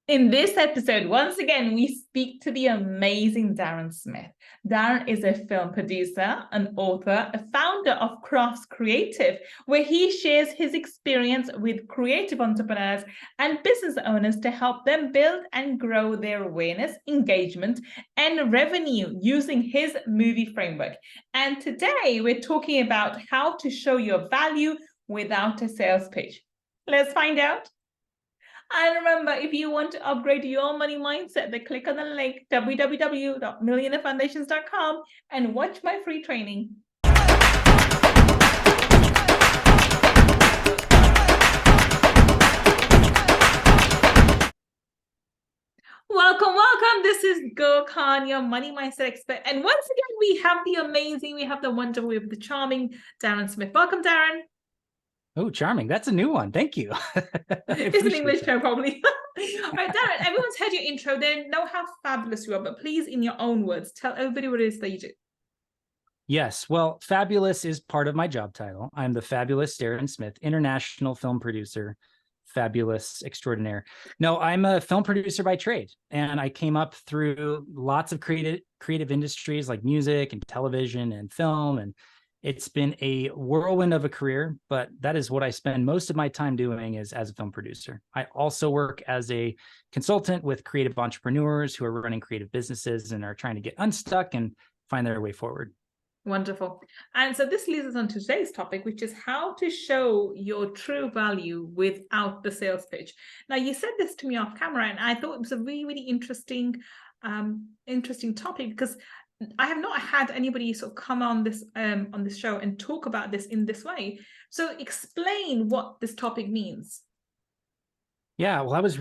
In this episode, once again, we speak to the amazing Daren Smith. Daren is a film producer, an author, a founder of Craftsman Creative, where he shares his experience with creative entrepreneurs and business owners to help them build and grow their awareness, engagement, and revenue using his movie framework. And today, we're talking about how to show your value without a sales pitch. Let's find out. And remember, if you want to upgrade your money mindset, then click on the link www.millionairefoundations.com and watch my free training. Welcome. This is Gull, your money mindset expert. And once again, we have the wonderful, we have the charming Daren Smith. Welcome, Daren. Oh, charming. That's a new one. Thank you. It's an English show, probably. All right, Daren, everyone's heard your intro. They know how fabulous you are, but please, in your own words, tell everybody what it is that you do. Yes. Well, fabulous is part of my job title. I'm the fabulous Daren Smith, international film producer, fabulous extraordinaire. No, I'm a film producer by trade, and I came up through lots of creative industries like music and television and film, and it's been a whirlwind of a career, but that is what I spend most of my time doing is as a film producer. I also work as a consultant with creative entrepreneurs who are running creative businesses and are trying to get unstuck and find their way forward. Wonderful. And so this leads us on to today's topic, which is how to show your true value without the sales pitch. Now, you said this to me off camera, and I thought it was a really, really interesting topic, because I have not had anybody sort of come on this show and talk about this in this way. So explain what this topic means. Yeah, well, I was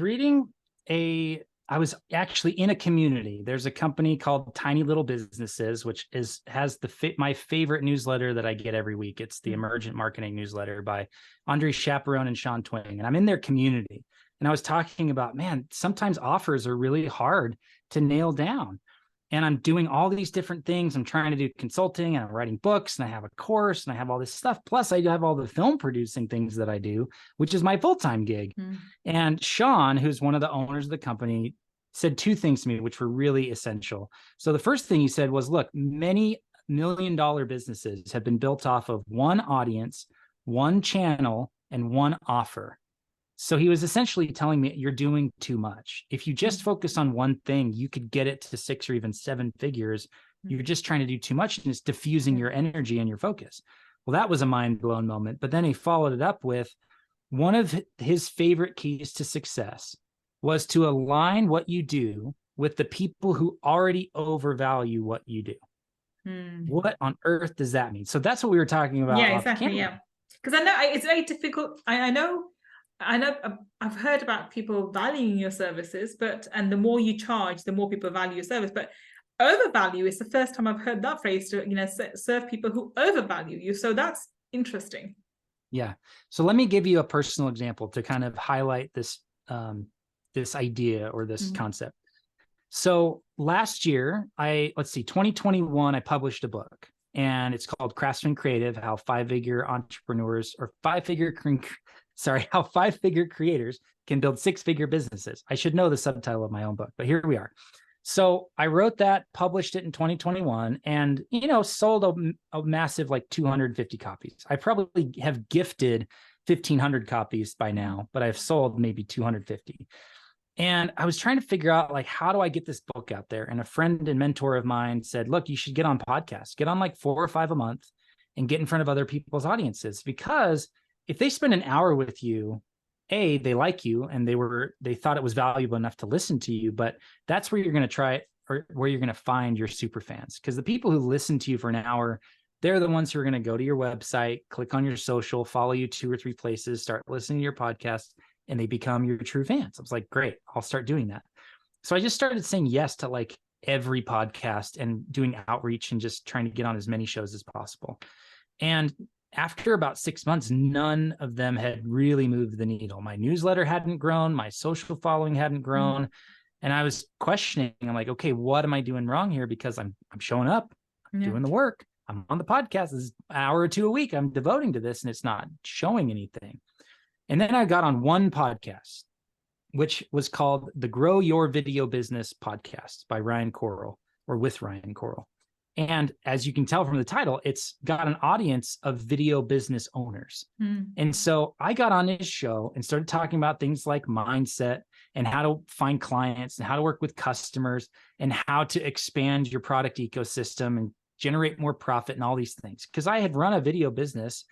actually in a community. There's a company called Tiny Little Businesses, which has my favorite newsletter that I get every week. It's the Emergent Marketing newsletter by Andre Chaperone and Sean Twing. And I'm in their community. And I was talking about, man, sometimes offers are really hard to nail down. And I'm doing all these different things. I'm trying to do consulting, and I'm writing books, and I have a course, and I have all this stuff. Plus, I have all the film producing things that I do, which is my full-time gig. And Sean, who's one of the owners of the company, said two things to me, which were really essential. So the first thing he said was, look, many million-dollar businesses have been built off of one audience, one channel, and one offer. So he was essentially telling me, you're doing too much. If you just focus on one thing, you could get it to 6 or even 7 figures. You're just trying to do too much, and it's diffusing your energy and your focus. Well, that was a mind-blown moment. But then he followed it up with one of his favorite keys to success was to align what you do with the people who already overvalue what you do. What on earth does that mean? So that's what we were talking about. Yeah, exactly. Yeah, because I know it's very difficult. I know I've heard about people valuing your services, and the more you charge, the more people value your service. But overvalue is the first time I've heard that phrase, to serve people who overvalue you. So that's interesting. Yeah. So let me give you a personal example to kind of highlight this this idea or this concept. So last year, 2021, I published a book, and it's called Craftsman Creative: How five-figure creators can build 6-figure businesses. I should know the subtitle of my own book, but here we are. So I wrote that, published it in 2021, and, sold a massive 250 copies. I probably have gifted 1,500 copies by now, but I've sold maybe 250. And I was trying to figure out, how do I get this book out there? And a friend and mentor of mine said, look, you should get on podcasts, get on 4 or 5 a month and get in front of other people's audiences, because if they spend an hour with you, A, they like you and they thought it was valuable enough to listen to you, but that's where you're going to try it, or where you're going to find your super fans. Because the people who listen to you for an hour, they're the ones who are going to go to your website, click on your social, follow you 2 or 3 places, start listening to your podcast, and they become your true fans. I was like, great, I'll start doing that. So I just started saying yes to every podcast and doing outreach and just trying to get on as many shows as possible. And after about 6 months, none of them had really moved the needle. My newsletter hadn't grown, my social following hadn't grown. And I was questioning, I'm like, okay, what am I doing wrong here? Because I'm showing up, I'm doing the work, I'm on the podcast, this is an hour or 2 a week I'm devoting to this, and it's not showing anything. And then I got on one podcast, which was called the Grow Your Video Business podcast by Ryan Coral, or with Ryan Coral. And as you can tell from the title, it's got an audience of video business owners. And so I got on his show and started talking about things like mindset and how to find clients and how to work with customers and how to expand your product ecosystem and generate more profit and all these things. Because I had run a video business,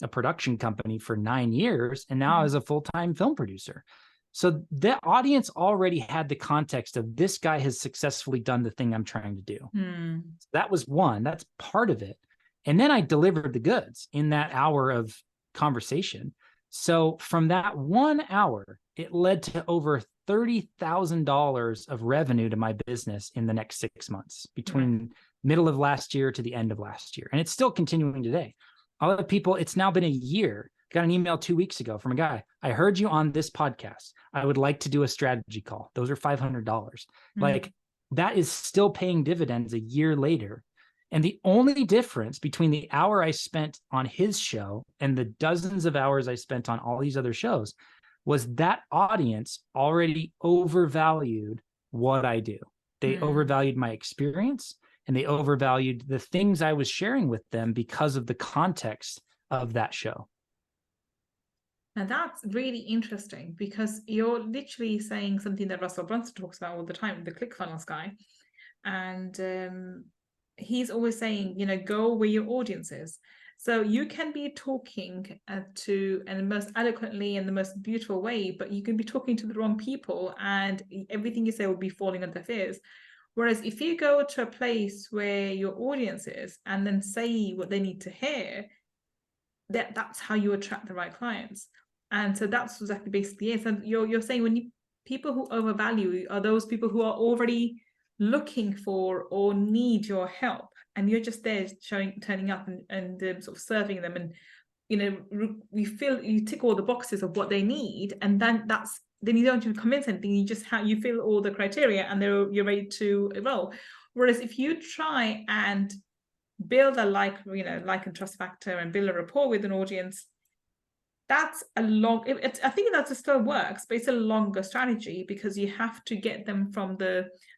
a production company for 9 years, and now I was a full-time film producer. So the audience already had the context of this guy has successfully done the thing I'm trying to do. So that was one, that's part of it. And then I delivered the goods in that hour of conversation. So from that 1 hour, it led to over $30,000 of revenue to my business in the next 6 months, between middle of last year to the end of last year. And it's still continuing today. A lot of people, it's now been a year. Got an email 2 weeks ago from a guy. I heard you on this podcast. I would like to do a strategy call. Those are $500. Like, that is still paying dividends a year later. And the only difference between the hour I spent on his show and the dozens of hours I spent on all these other shows was that audience already overvalued what I do. They overvalued my experience, and they overvalued the things I was sharing with them because of the context of that show. And that's really interesting, because you're literally saying something that Russell Brunson talks about all the time, the ClickFunnels guy. And he's always saying, you know, go where your audience is. So you can be talking to, and the most eloquently and the most beautiful way, but you can be talking to the wrong people, and everything you say will be falling on deaf ears. Whereas if you go to a place where your audience is and then say what they need to hear, that's how you attract the right clients. And so that's exactly basically it. And you're saying when people who overvalue are those people who are already looking for or need your help, and you're just there turning up and sort of serving them, and you know, you tick all the boxes of what they need, and then you don't even convince anything. You just you fill all the criteria, and you're ready to roll. Whereas if you try and build a like and trust factor and build a rapport with an audience, that's a long, I think that still works, but it's a longer strategy, because you have to get them from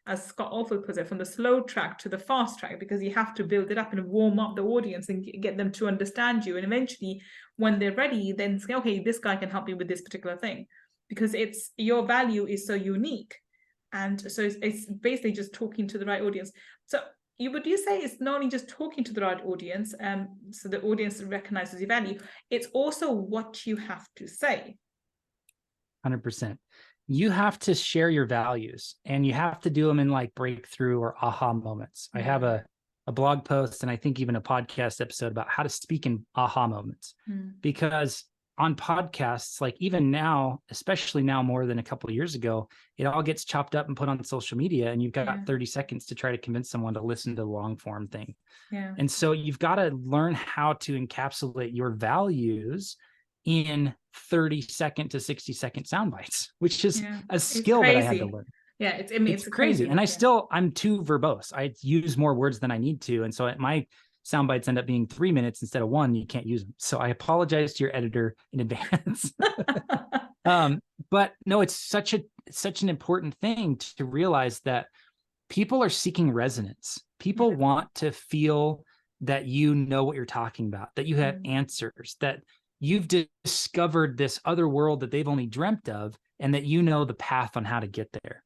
as Scott Alford puts it, from the slow track to the fast track, because you have to build it up and warm up the audience and get them to understand you. And eventually, when they're ready, then say, okay, this guy can help me with this particular thing, because your value is so unique. And so it's basically just talking to the right audience. So would you say it's not only just talking to the right audience, so the audience recognizes your value, it's also what you have to say? 100%. You have to share your values, and you have to do them in like breakthrough or aha moments. I have a blog post, and I think even a podcast episode about how to speak in aha moments, because on podcasts, like even now, especially now more than a couple of years ago, it all gets chopped up and put on social media, and you've got 30 seconds to try to convince someone to listen to the long form thing. And so you've got to learn how to encapsulate your values in 30-second to 60-second sound bites, which is a skill that I had to learn. Yeah, it's crazy. And I'm too verbose. I use more words than I need to. And so my sound bites end up being 3 minutes instead of 1. You can't use them. So I apologize to your editor in advance. But no, it's such an important thing to realize that people are seeking resonance. People want to feel that you know what you're talking about, that you have answers, that you've discovered this other world that they've only dreamt of, and that you know the path on how to get there.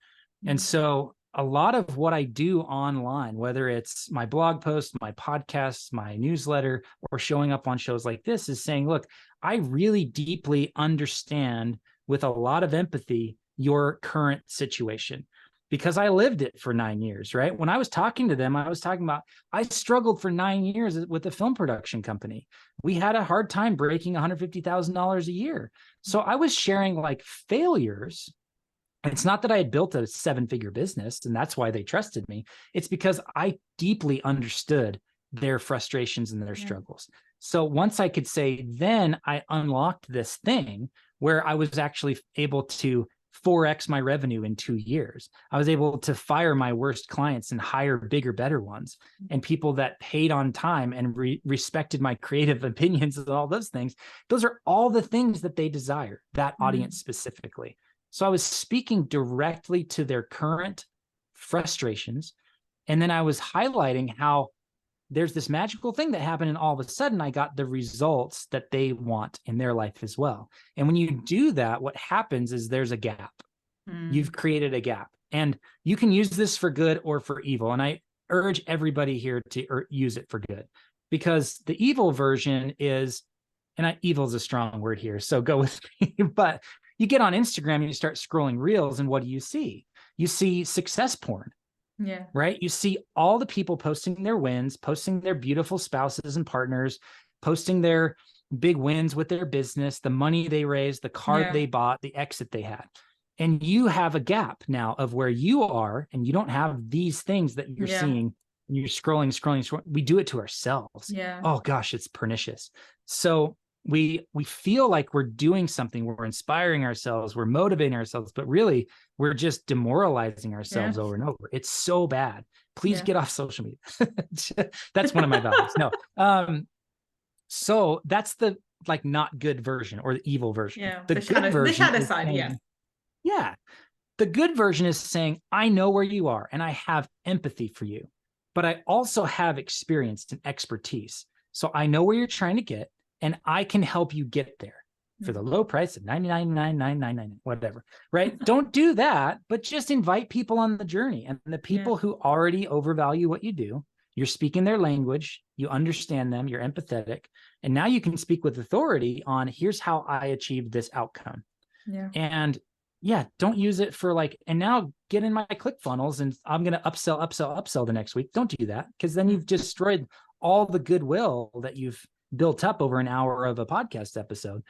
And so a lot of what I do online, whether it's my blog posts, my podcasts, my newsletter, or showing up on shows like this, is saying, look, I really deeply understand with a lot of empathy your current situation, because I lived it for 9 years, right? When I was talking to them, I was talking about, I struggled for 9 years with a film production company. We had a hard time breaking $150,000 a year. So I was sharing like failures. And it's not that I had built a 7-figure business and that's why they trusted me. It's because I deeply understood their frustrations and their struggles. So once I could say, then I unlocked this thing where I was actually able to 4x my revenue in 2 years. I was able to fire my worst clients and hire bigger, better ones, and people that paid on time and respected my creative opinions and all those things. Those are all the things that they desire, that audience specifically. So I was speaking directly to their current frustrations. And then I was highlighting how there's this magical thing that happened, and all of a sudden I got the results that they want in their life as well. And when you do that, what happens is there's a gap. You've created a gap, and you can use this for good or for evil. And I urge everybody here to use it for good, because the evil version is, and evil is a strong word here, so go with me, but you get on Instagram and you start scrolling reels, and what do you see? You see success porn. Yeah. Right. You see all the people posting their wins, posting their beautiful spouses and partners, posting their big wins with their business, the money they raised, the car they bought, the exit they had. And you have a gap now of where you are, and you don't have these things that you're seeing. And you're scrolling. We do it to ourselves. Yeah. Oh gosh, it's pernicious. So we feel like we're doing something, we're inspiring ourselves, we're motivating ourselves, but really we're just demoralizing ourselves over and over. It's so bad. Please get off social media. That's one of my values. No. So that's the like not good version, or the evil version. Yeah. The good version, the shadow is side. saying, yeah. The good version is saying, I know where you are and I have empathy for you, but I also have experience and expertise. So I know where you're trying to get, and I can help you get there for the low price of $99,999, whatever, right? Don't do that, but just invite people on the journey. And the people who already overvalue what you do, you're speaking their language, you understand them, you're empathetic, and now you can speak with authority on, here's how I achieved this outcome. Yeah. And don't use it for like, and now get in my ClickFunnels and I'm going to upsell the next week. Don't do that, because then you've destroyed all the goodwill that you've built up over an hour of a podcast episode.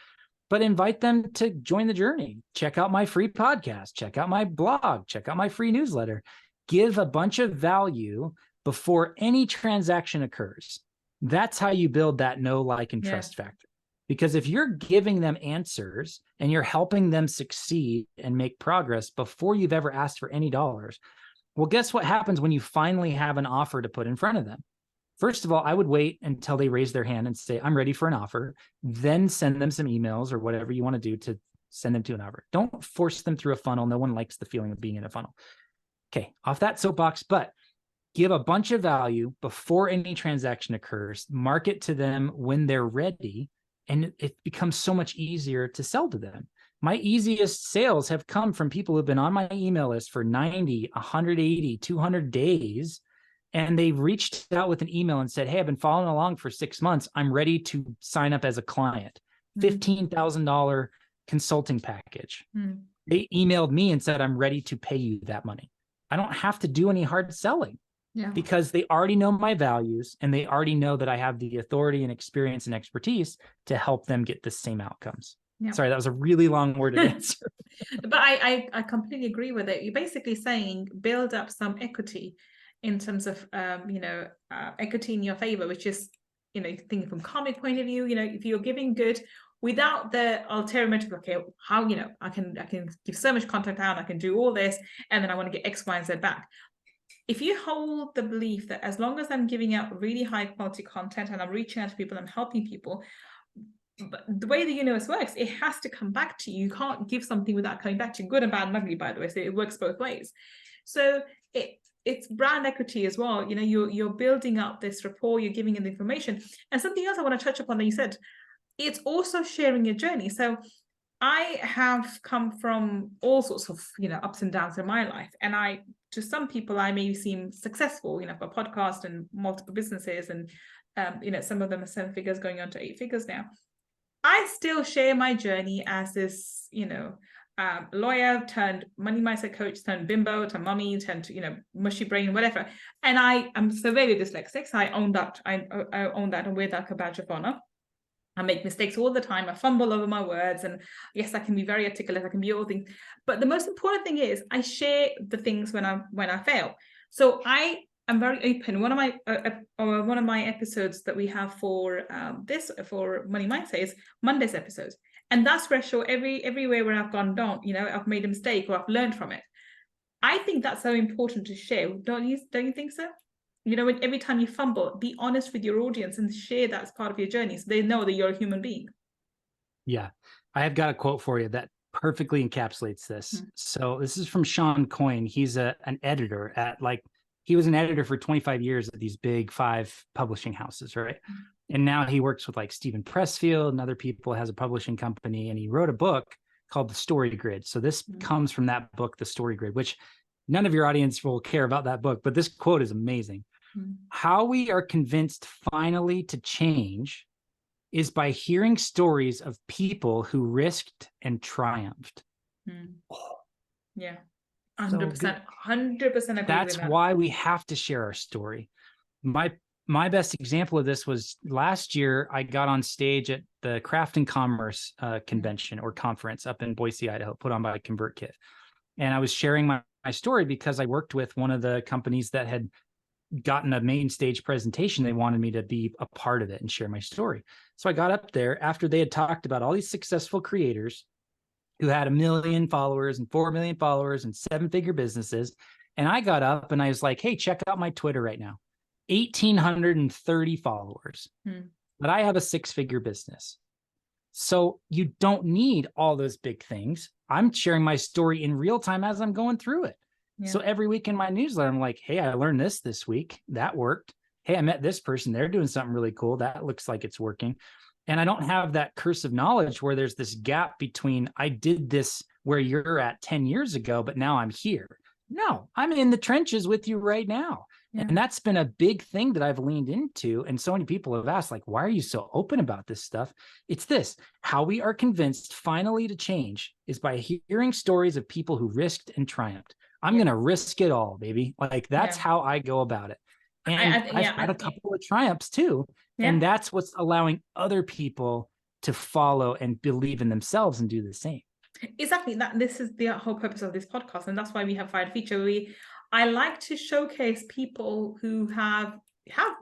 But invite them to join the journey. Check out my free podcast, check out my blog, check out my free newsletter. Give a bunch of value before any transaction occurs. That's how you build that know, like, and trust factor. Because if you're giving them answers and you're helping them succeed and make progress before you've ever asked for any dollars, well, guess what happens when you finally have an offer to put in front of them? First of all, I would wait until they raise their hand and say, I'm ready for an offer, then send them some emails or whatever you want to do to send them to an offer. Don't force them through a funnel. No one likes the feeling of being in a funnel. Okay, off that soapbox, but give a bunch of value before any transaction occurs, market to them when they're ready, and it becomes so much easier to sell to them. My easiest sales have come from people who've been on my email list for 90, 180, 200 days. And they reached out with an email and said, hey, I've been following along for 6 months. I'm ready to sign up as a client. $15,000 consulting package. They emailed me and said, I'm ready to pay you that money. I don't have to do any hard selling because they already know my values, and they already know that I have the authority and experience and expertise to help them get the same outcomes. Sorry, that was a really long-worded answer. But I completely agree with it. You're basically saying build up some equity in terms of equity in your favor, which is, thinking from karmic point of view, if you're giving good without the ulterior motive, okay, how, I can give so much content out, I can do all this, and then I want to get X, Y, and Z back. If you hold the belief that as long as I'm giving out really high quality content and I'm reaching out to people, I'm helping people, but the way the universe works, it has to come back to you. You can't give something without coming back to you, good and bad and ugly, by the way. So it works both ways. So it's brand equity as well. You're building up this rapport, you're giving it the information. And something else I want to touch upon that you said, it's also sharing your journey. So I have come from all sorts of, ups and downs in my life. And to some people, I may seem successful, a podcast and multiple businesses. And, some of them are 7 figures going on to 8 figures now. I still share my journey as this, lawyer turned money mindset coach, turned bimbo, turned mummy, turned, mushy brain, whatever. And I am severely dyslexic. So I own that. I own that and wear that like a badge of honor. I make mistakes all the time. I fumble over my words. And yes, I can be very articulate. I can be all things. But the most important thing is I share the things when I fail. So I'm very open. One of my episodes that we have for Money Mindset is Monday's episodes. And that's where I show everywhere where I've gone down, I've made a mistake or I've learned from it. I think that's so important to share. Don't you think so? Every time you fumble, be honest with your audience and share that as part of your journey so they know that you're a human being. Yeah. I have got a quote for you that perfectly encapsulates this. Mm. So this is from Sean Coyne. He's an editor at he was an editor for 25 years at these big 5 publishing houses, right? Mm. And now he works with like Stephen Pressfield and other people, has a publishing company, and he wrote a book called The Story Grid. So this comes from that book, The Story Grid, which none of your audience will care about that book, but this quote is amazing. How we are convinced finally to change is by hearing stories of people who risked and triumphed. Oh, yeah, 100%, 100% agree. That's with that. why we have to share our story. My best example of this was last year. I got on stage at the Craft and Commerce convention or conference up in Boise, Idaho, put on by ConvertKit. And I was sharing my story because I worked with one of the companies that had gotten a main stage presentation. They wanted me to be a part of it and share my story. So I got up there after they had talked about all these successful creators who had 1 million followers and 4 million followers and 7-figure businesses. And I got up and I was like, hey, check out my Twitter right now. 1,830 followers. But I have a 6-figure business. So you don't need all those big things. I'm sharing my story in real time as I'm going through it. Yeah. So every week in my newsletter, I'm like, hey, I learned this week. That worked. Hey, I met this person. They're doing something really cool. That looks like it's working. And I don't have that curse of knowledge where there's this gap between I did this where you're at 10 years ago, but now I'm here. No, I'm in the trenches with you right now. Yeah. And that's been a big thing that I've leaned into. And so many people have asked, like, why are you so open about this stuff? It's this: how we are convinced finally to change is by hearing stories of people who risked and triumphed. I'm going to risk it all, baby. Like, that's how I go about it. And I've had a couple of triumphs too. Yeah. And that's what's allowing other people to follow and believe in themselves and do the same. Exactly. This is the whole purpose of this podcast. And that's why we have Fired Feature. I like to showcase people who have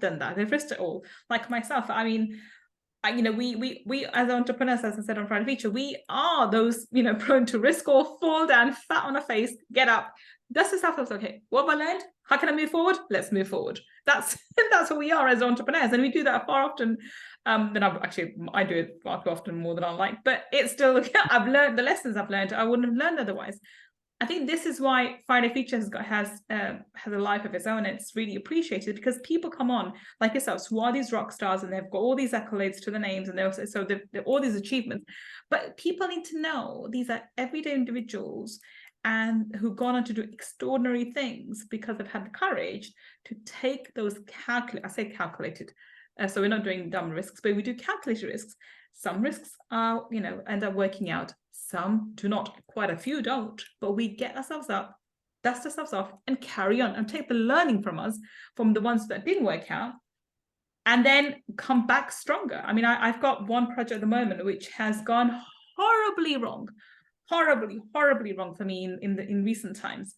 done that. They've risked it all, like myself. I mean, we as entrepreneurs, as I said on Friday Feature, we are those, prone to risk or fall down, flat on our face, get up, dust yourself off. Okay, what have I learned? How can I move forward? Let's move forward. That's who we are as entrepreneurs, and we do that far often. I do it far too often, more than I like, but it's still, I've learned the lessons I've learned. I wouldn't have learned otherwise. I think this is why Friday Feature has a life of its own. It's really appreciated because people come on like yourselves who are these rock stars and they've got all these accolades to the names and they're all these achievements. But people need to know these are everyday individuals and who've gone on to do extraordinary things because they've had the courage to take those calculated. So we're not doing dumb risks, but we do calculated risks. Some risks are, end up working out. Some do not. Quite a few don't. But we get ourselves up, dust ourselves off, and carry on and take the learning from the ones that didn't work out, and then come back stronger. I mean, I've got one project at the moment which has gone horribly wrong for me in recent times,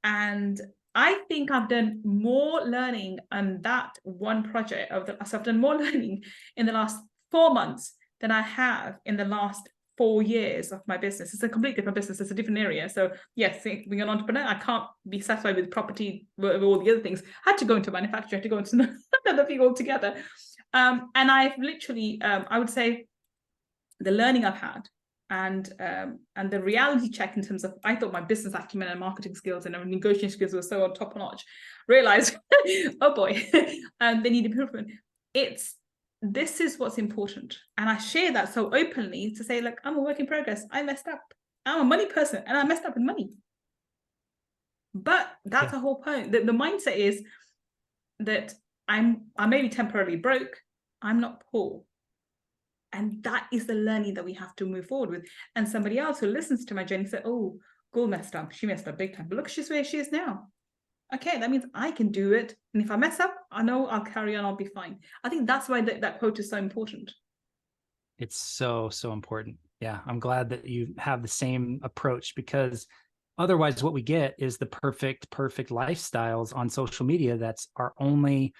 and I think I've done more learning on that one project so I've done more learning in the last 4 months than I have in the last 4 years of my business. It's a completely different business. It's a different area. So yes, being an entrepreneur, I can't be satisfied with property, with all the other things. I had to go into manufacturing, I had to go into another thing altogether. And I've literally, I would say the learning I've had and the reality check in terms of, I thought my business acumen and marketing skills and negotiation skills were so on top notch, realized, oh boy, they need improvement. This is what's important. And I share that so openly to say, look, I'm a work in progress. I messed up. I'm a money person and I messed up with money. But that's the whole point. The mindset is that I may be temporarily broke. I'm not poor. And that is the learning that we have to move forward with. And somebody else who listens to my journey said, oh, Gull messed up. She messed up big time. But look, she's where she is now. Okay, that means I can do it. And if I mess up, I know I'll carry on, I'll be fine. I think that's why that quote is so important. It's so, so important. Yeah, I'm glad that you have the same approach, because otherwise what we get is the perfect lifestyles on social media. That's our only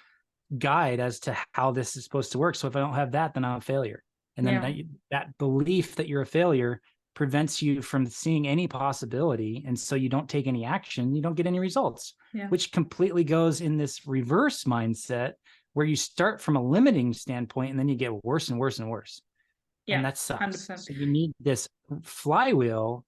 guide as to how this is supposed to work. So if I don't have that, then I'm a failure. And then that belief that you're a failure prevents you from seeing any possibility. And so you don't take any action, you don't get any results, which completely goes in this reverse mindset where you start from a limiting standpoint and then you get worse and worse and worse. And Yeah, that sucks. 100%. So you need this flywheel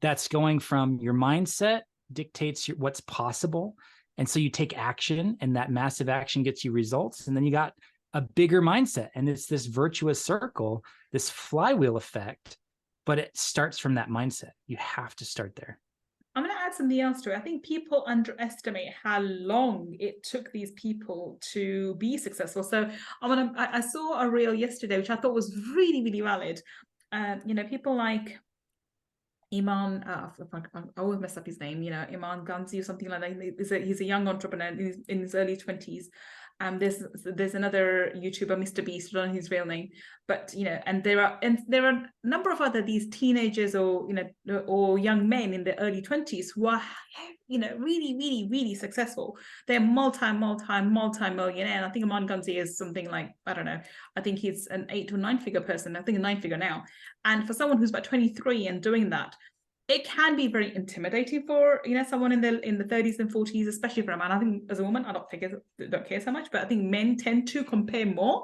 that's going from your mindset dictates what's possible. And so you take action, and that massive action gets you results. And then you got a bigger mindset. And it's this virtuous circle, this flywheel effect, but it starts from that mindset. You have to start there. I'm going to add something else to it. I think people underestimate how long it took these people to be successful. So I saw a reel yesterday, which I thought was really, really valid. People like Iman, I always mess up his name, Iman Ganzi or something like that. He's a young entrepreneur in his early 20s. There's another YouTuber, Mr. Beast, I don't know his real name, but and there are a number of other these teenagers or or young men in the early 20s who are really, really, really successful. They're multi-millionaire. And I think Iman Ganzi is something like, I don't know, I think he's an 8 or 9 figure person. I think a 9 figure now. And for someone who's about 23 and doing that, it can be very intimidating for someone in the 30s and 40s, especially for a man. I think as a woman, I don't care so much, but I think men tend to compare more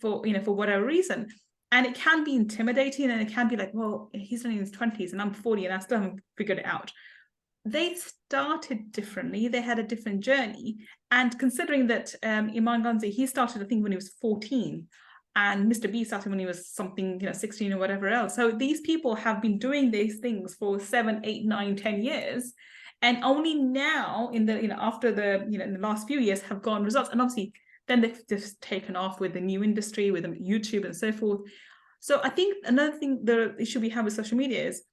for whatever reason. And it can be intimidating, and it can be like, well, he's only in his 20s and I'm 40 and I still haven't figured it out. They started differently. They had a different journey. And considering that Iman Ganzi, he started, I think, when he was 14. And Mr. B started when he was something, 16 or whatever else. So these people have been doing these things for 7, 8, 9, 10 years. And only now after in the last few years have gotten results. And obviously then they've just taken off with the new industry, with YouTube and so forth. So I think another thing, the issue we have with social media is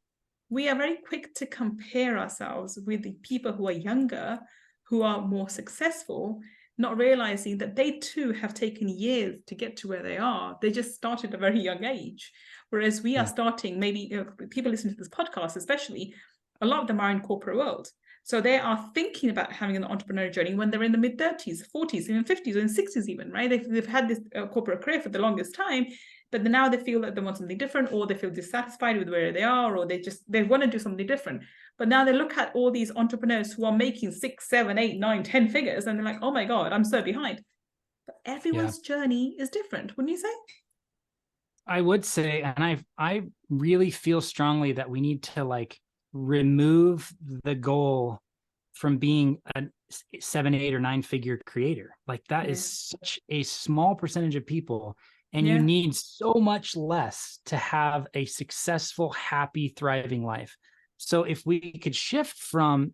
we are very quick to compare ourselves with the people who are younger, who are more successful, not realizing that they too have taken years to get to where they are. They just started at a very young age. Whereas we are starting, maybe people listening to this podcast, especially, a lot of them are in corporate world. So they are thinking about having an entrepreneurial journey when they're in the mid 30s, 40s, even 50s, or in 60s even, right? They've had this corporate career for the longest time, but now they feel that they want something different, or they feel dissatisfied with where they are, or they want to do something different. But now they look at all these entrepreneurs who are making 6, 7, 8, 9, 10 figures, and they're like, oh my God, I'm so behind. But everyone's journey is different, wouldn't you say? I would say, and I really feel strongly that we need to remove the goal from being a 7, 8, or 9 figure creator. That is such a small percentage of people. And you need so much less to have a successful, happy, thriving life. So if we could shift from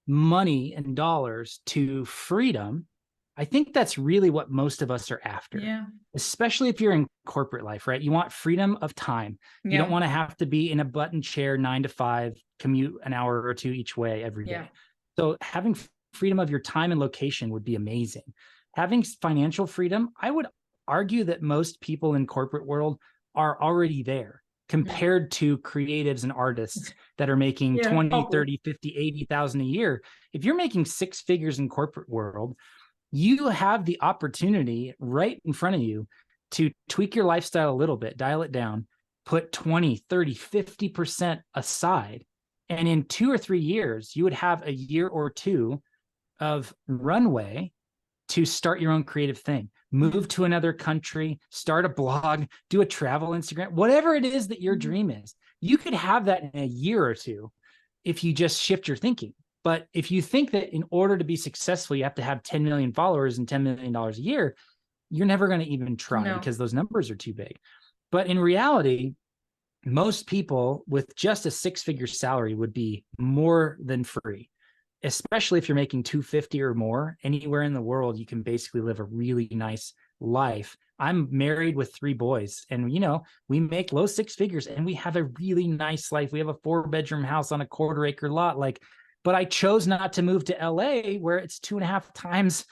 money and dollars to freedom, I think that's really what most of us are after. Yeah. Especially if you're in corporate life, right? You want freedom of time. Yeah. You don't want to have to be in a button chair 9 to 5, commute an hour or two each way every day. So having freedom of your time and location would be amazing. Having financial freedom, I would argue that most people in corporate world are already there compared to creatives and artists that are making 20, 30, 50, 80,000 a year. If you're making 6 figures in corporate world, you have the opportunity right in front of you to tweak your lifestyle a little bit, dial it down, put 20, 30, 50% aside. And in 2 or 3 years, you would have a year or two of runway to start your own creative thing. Move to another country, start a blog, do a travel Instagram, whatever it is that your dream is. You could have that in a year or two if you just shift your thinking. But if you think that in order to be successful, you have to have 10 million followers and $10 million a year, you're never going to even try because those numbers are too big. But in reality, most people with just a 6-figure salary would be more than free. Especially if you're making $250 or more, anywhere in the world, you can basically live a really nice life. I'm married with 3 boys, and we make low 6 figures and we have a really nice life. We have a 4-bedroom house on a 1/4-acre lot. But I chose not to move to LA where it's 2.5 times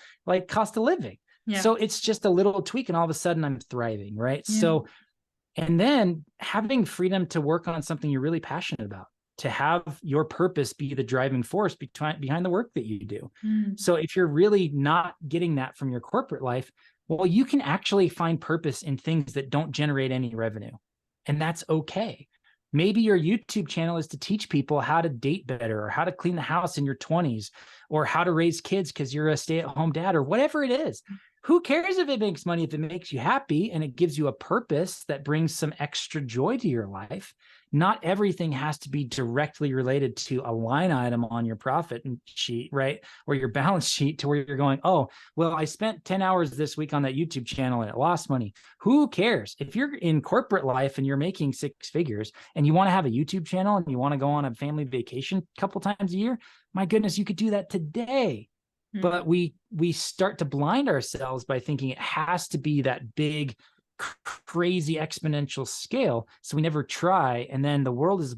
cost of living. Yeah. So it's just a little tweak and all of a sudden I'm thriving, right? Yeah. So, and then having freedom to work on something you're really passionate about, to have your purpose be the driving force behind the work that you do. So if you're really not getting that from your corporate life, well, you can actually find purpose in things that don't generate any revenue. And that's okay. Maybe your YouTube channel is to teach people how to date better, or how to clean the house in your 20s, or how to raise kids because you're a stay-at-home dad, or whatever it is. Who cares if it makes money, if it makes you happy and it gives you a purpose that brings some extra joy to your life? Not everything has to be directly related to a line item on your profit sheet, right? Or your balance sheet to where you're going, oh, well, I spent 10 hours this week on that YouTube channel and it lost money. Who cares? If you're in corporate life and you're making 6 figures and you want to have a YouTube channel and you want to go on a family vacation a couple times a year, my goodness, you could do that today. But we start to blind ourselves by thinking it has to be that big, crazy exponential scale. So we never try. And then the world is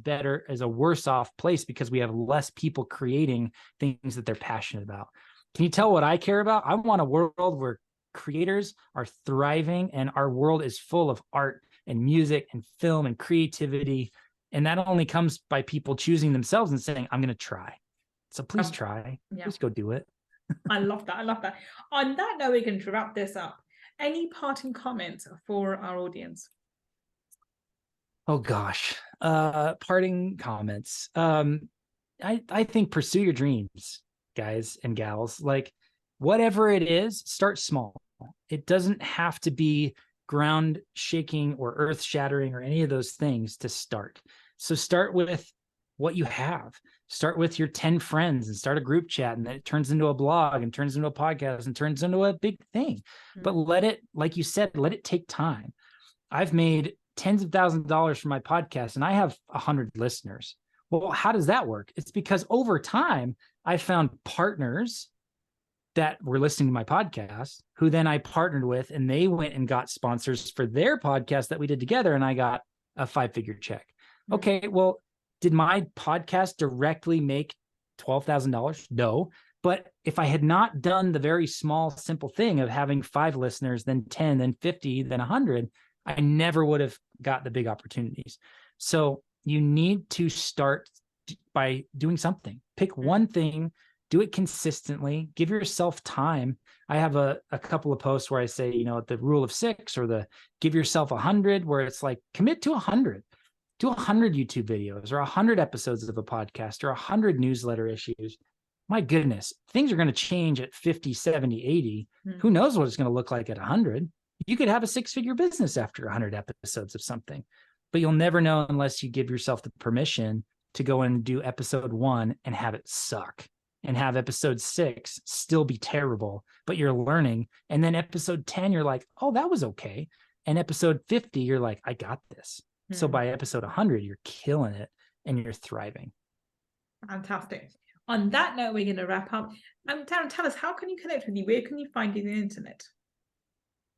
a worse off place because we have less people creating things that they're passionate about. Can you tell what I care about? I want a world where creators are thriving and our world is full of art and music and film and creativity. And that only comes by people choosing themselves and saying, I'm going to try. So please try. Please go do it. I love that. I love that. On that note, we're going to wrap this up. Any parting comments for our audience? Oh gosh, parting comments. I think pursue your dreams, guys and gals. Like whatever it is, start small. It doesn't have to be ground shaking or earth shattering or any of those things to start. So start with what you have. Start with your 10 friends and start a group chat, and then it turns into a blog and turns into a podcast and turns into a big thing. But let it, like you said, let it take time. I've made tens of thousands of dollars from my podcast and I have 100 listeners. Well, how does that work? It's because over time, I found partners that were listening to my podcast who then I partnered with, and they went and got sponsors for their podcast that we did together, and I got a 5-figure check. Okay, well, did my podcast directly make $12,000? No. But if I had not done the very small, simple thing of having 5 listeners, then 10, then 50, then 100, I never would have got the big opportunities. So you need to start by doing something. Pick one thing, do it consistently, give yourself time. I have a couple of posts where I say, the rule of 6 or the give yourself 100, where it's like commit to 100. Do 100 YouTube videos or 100 episodes of a podcast or 100 newsletter issues. My goodness, things are going to change at 50, 70, 80. Who knows what it's going to look like at 100? You could have a 6-figure business after 100 episodes of something, but you'll never know unless you give yourself the permission to go and do episode 1 and have it suck, and have episode 6 still be terrible, but you're learning. And then episode 10, you're like, oh, that was okay. And episode 50, you're like, I got this. So by episode 100, you're killing it and you're thriving. Fantastic. On that note, we're going to wrap up. Daren, tell us, how can you connect with you? Where can you find you on the internet?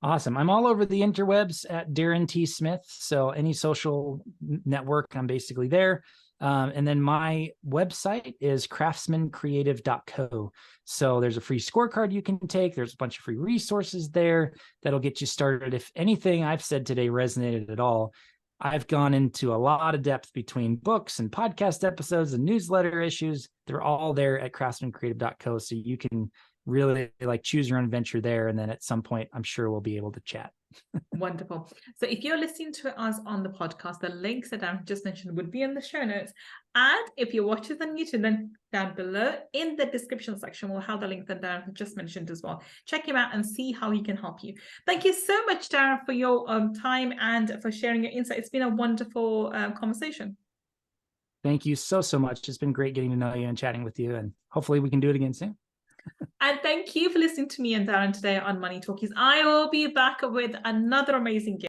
Awesome. I'm all over the interwebs at Daren T. Smith. So any social network, I'm basically there. And then my website is craftsmancreative.co. So there's a free scorecard you can take. There's a bunch of free resources there that'll get you started. If anything I've said today resonated at all, I've gone into a lot of depth between books and podcast episodes and newsletter issues. They're all there at craftsmancreative.co. So you can really choose your own adventure there. And then at some point, I'm sure we'll be able to chat. Wonderful. So if you're listening to us on the podcast, the links that I've just mentioned would be in the show notes. And if you're watching on YouTube, then down below in the description section, we'll have the link that Daren just mentioned as well. Check him out and see how he can help you. Thank you so much, Daren, for your time and for sharing your insight. It's been a wonderful conversation. Thank you so much. It's been great getting to know you and chatting with you. And hopefully we can do it again soon. And thank you for listening to me and Daren today on Money Talkies. I will be back with another amazing guest.